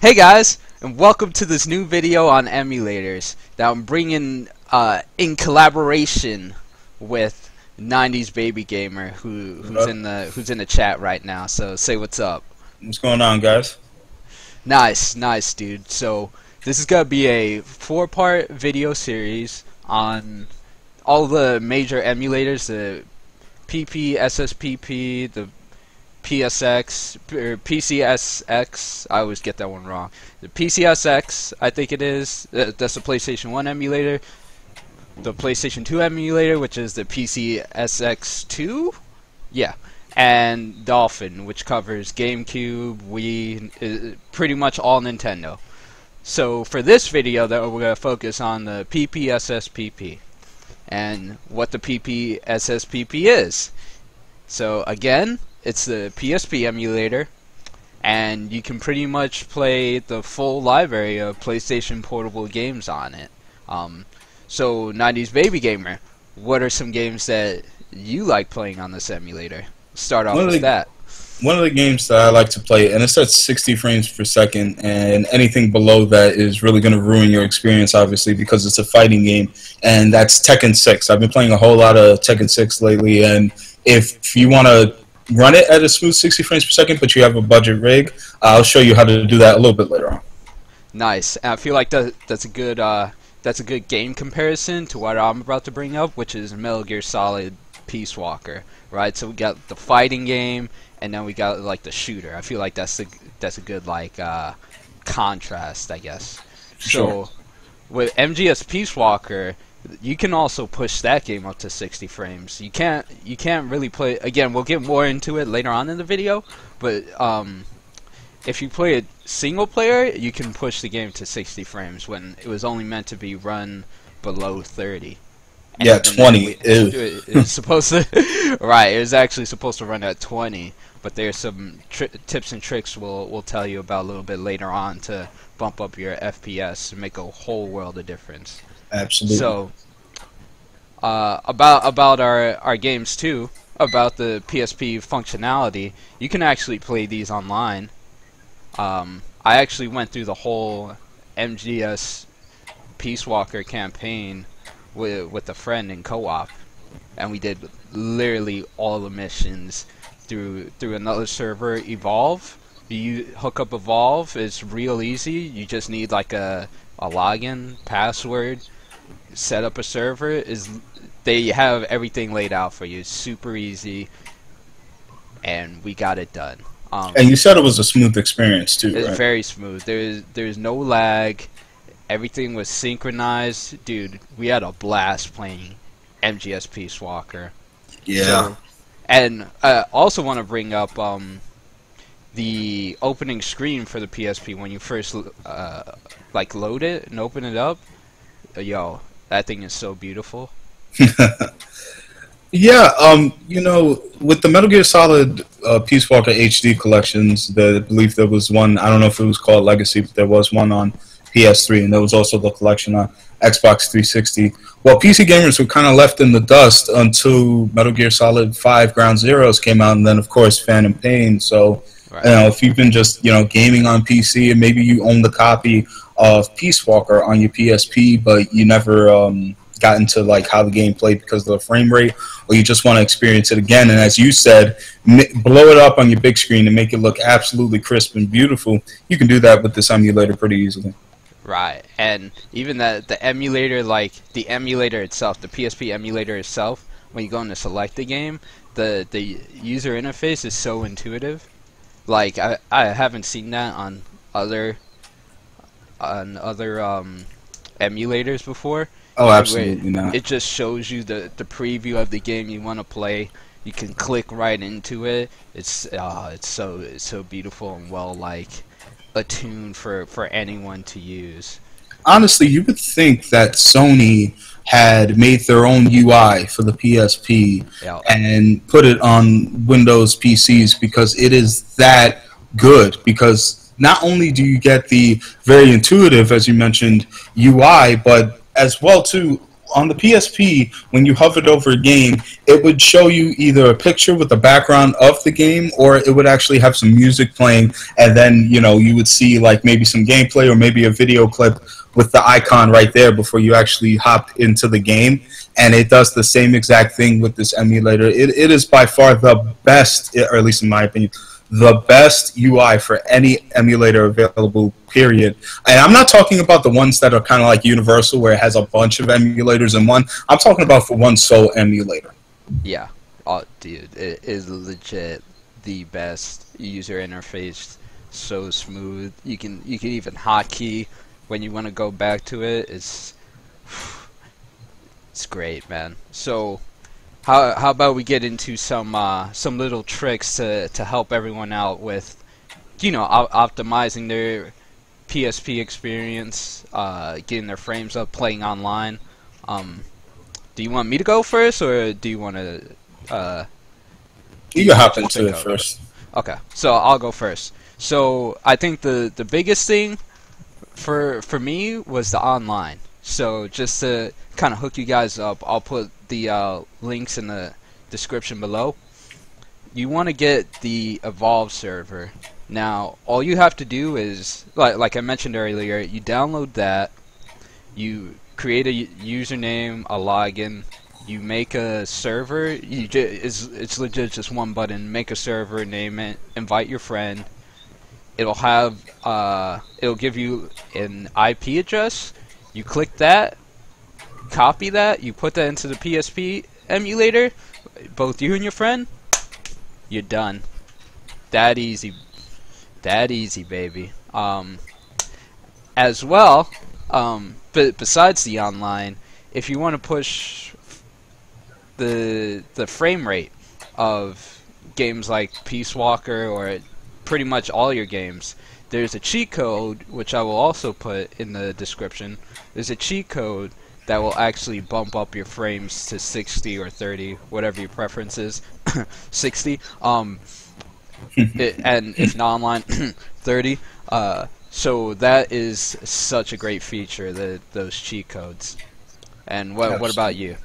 Hey guys, and welcome to this new video on emulators that I'm bringing in collaboration with 90sBabyGamer, who's in the chat right now. So say what's up. What's going on, guys? Nice, dude. So this is gonna be a 4-part video series on all the major emulators: the PPSSPP, the PSX, or PCSX, I always get that one wrong. The PCSX, I think it is, that's the PlayStation 1 emulator. The PlayStation 2 emulator, which is the PCSX2? Yeah. And Dolphin, which covers GameCube, Wii, pretty much all Nintendo. So for this video, though, we're going to focus on the PPSSPP and what the PPSSPP is. So again, it's the PSP emulator, and you can pretty much play the full library of PlayStation portable games on it. So 90sBabyGamer, what are some games that you like playing on this emulator? Start off with that. One of the games that I like to play, and it's at 60 frames per second, and anything below that is really going to ruin your experience, obviously, because it's a fighting game, and that's Tekken 6. I've been playing a whole lot of Tekken 6 lately, and if you want to run it at a smooth 60 frames per second, but you have a budget rig, I'll show you how to do that a little bit later on. Nice. I feel like that's a good game comparison to what I'm about to bring up, which is Metal Gear Solid Peace Walker, right? So we got the fighting game, and then we got like the shooter. I feel like that's a good like contrast, I guess. Sure. So with MGS Peace Walker, you can also push that game up to 60 frames. You can't really play. Again, we'll get more into it later on in the video, but if you play a single player, you can push the game to 60 frames when it was only meant to be run below 30. And yeah, 20. It was supposed to, right? It was actually supposed to run at 20, but there's some tips and tricks we'll tell you about a little bit later on to bump up your FPS and make a whole world of difference. Absolutely. So, about our games too, about the PSP functionality, you can actually play these online. I actually went through the whole MGS Peace Walker campaign with a friend in co-op, and we did literally all the missions through another server, Evolve. You hook up Evolve, it's real easy. You just need like a login, password, set up a server. They have everything laid out for you. It's super easy, and we got it done. And you said it was a smooth experience too, It's right? very smooth. There's no lag. Everything was synchronized. Dude, we had a blast playing MGS Peace Walker. Yeah. So, and I also want to bring up the opening screen for the PSP when you first like load it and open it up. Yo, that thing is so beautiful. Yeah, you know, with the Metal Gear Solid Peace Walker HD collections, I believe there was one, I don't know if it was called Legacy, but there was one on PS3, and there was also the collection on Xbox 360. Well, PC gamers were kind of left in the dust until Metal Gear Solid 5 Ground Zeroes came out, and then, of course, Phantom Pain. So, Right. you know, if you've been just, gaming on PC, and maybe you own the copy of Peace Walker on your PSP, but you never got into like how the game played because of the frame rate, or you just want to experience it again, and as you said, blow it up on your big screen and make it look absolutely crisp and beautiful, you can do that with this emulator pretty easily. Right, and even the emulator, like the emulator itself, the PSP emulator itself, when you go in to select the game, the user interface is so intuitive. Like I haven't seen that on other emulators before. Oh, absolutely not. It just shows you the preview of the game you want to play. You can click right into it. It's so beautiful and well attuned for anyone to use. Honestly, you would think that Sony had made their own UI for the PSP and put it on Windows PCs because it is that good. Because not only do you get the very intuitive, as you mentioned, UI, but as well too, on the PSP, when you hovered over a game, it would show you either a picture with the background of the game, or it would actually have some music playing, and then, you know, you would see like maybe some gameplay or maybe a video clip with the icon right there before you actually hop into the game. And it does the same exact thing with this emulator. It is by far the best, or at least in my opinion, the best UI for any emulator available, period. And I'm not talking about the ones that are kind of like universal, where it has a bunch of emulators in one. I'm talking about for one sole emulator. Yeah. Oh, dude, it is legit the best user interface. So smooth. You can even hotkey when you want to go back to it. It's great, man. So how about we get into some little tricks to help everyone out with, you know, optimizing their PSP experience, getting their frames up, playing online. Do you want me to go first, or do you want to? You can hop into it first. Okay, so I'll go first. So I think the biggest thing for me was the online. So just to kind of hook you guys up, I'll put the links in the description below. You want to get the Evolve server. Now, all you have to do is, like I mentioned earlier, you download that, you create a username, a login, you make a server. It's legit just one button. Make a server, name it, invite your friend. It'll have it'll give you an IP address. You click that, copy that, you put that into the PSP emulator, both you and your friend, you're done. That easy, baby. As well, but besides the online, if you want to push the frame rate of games like Peace Walker or pretty much all your games, there's a cheat code, which I will also put in the description. There's a cheat code that will actually bump up your frames to 60 or 30, whatever your preference is. 60. And if not online, 30. So that is such a great feature, those cheat codes. And what about you?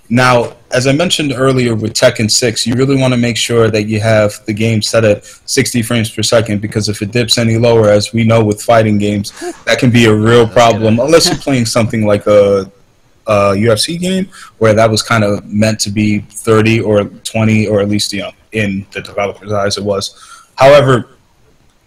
Now, as I mentioned earlier with Tekken 6, you really want to make sure that you have the game set at 60 frames per second, because if it dips any lower, as we know with fighting games, that can be a real problem, unless you're playing something like a UFC game, where that was kind of meant to be 30 or 20, or at least, you know, in the developer's eyes it was. However,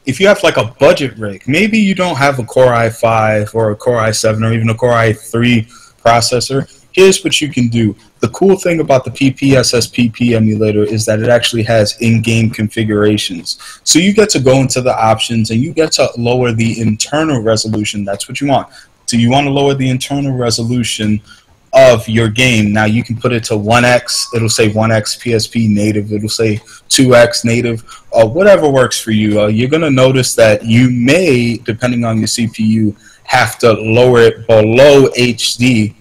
if you have like a budget rig, maybe you don't have a Core i5 or a Core i7 or even a Core i3 processor, here's what you can do. The cool thing about the PPSSPP emulator is that it actually has in-game configurations. So you get to go into the options and you get to lower the internal resolution. That's what you want. So you want to lower the internal resolution of your game. Now you can put it to 1x. It'll say 1x PSP native. It'll say 2x native. Whatever works for you. You're going to notice that you may, depending on your CPU, have to lower it below HD.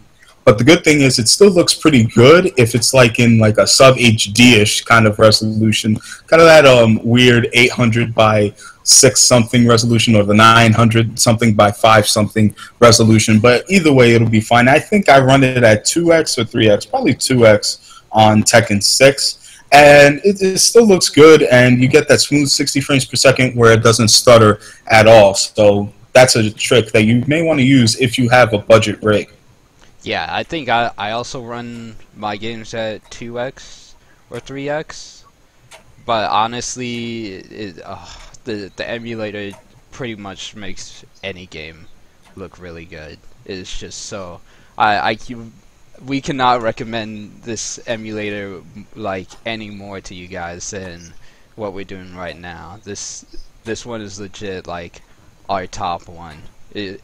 But the good thing is it still looks pretty good if it's like in like a sub HD-ish kind of resolution, kind of that weird 800 by 6 something resolution, or the 900 something by 5 something resolution. But either way, it'll be fine. I think I run it at 2x or 3x, probably 2x on Tekken 6. And it still looks good, and you get that smooth 60 frames per second where it doesn't stutter at all. So that's a trick that you may want to use if you have a budget rig. Yeah, I think I also run my games at 2x or 3x, but honestly, the emulator pretty much makes any game look really good. It's just so we cannot recommend this emulator like any more to you guys than what we're doing right now. This one is legit like our top one. A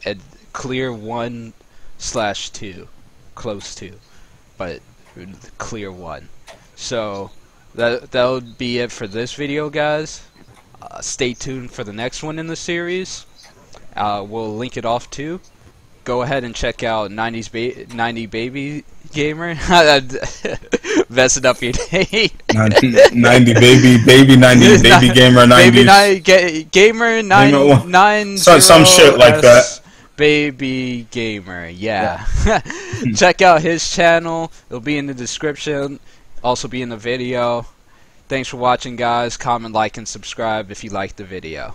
clear 1/2, close to, but clear 1. So that'll be it for this video, guys. Stay tuned for the next one in the series. We'll link it off too. Go ahead and check out 90sBabyGamer. Messing up your name. 90sBabyGamer 90s. Gamer 9 some shit like that. 90sBabyGamer. Yeah. Check out his channel. It'll be in the description. Also be in the video. Thanks for watching, guys. Comment, like, and subscribe if you liked the video.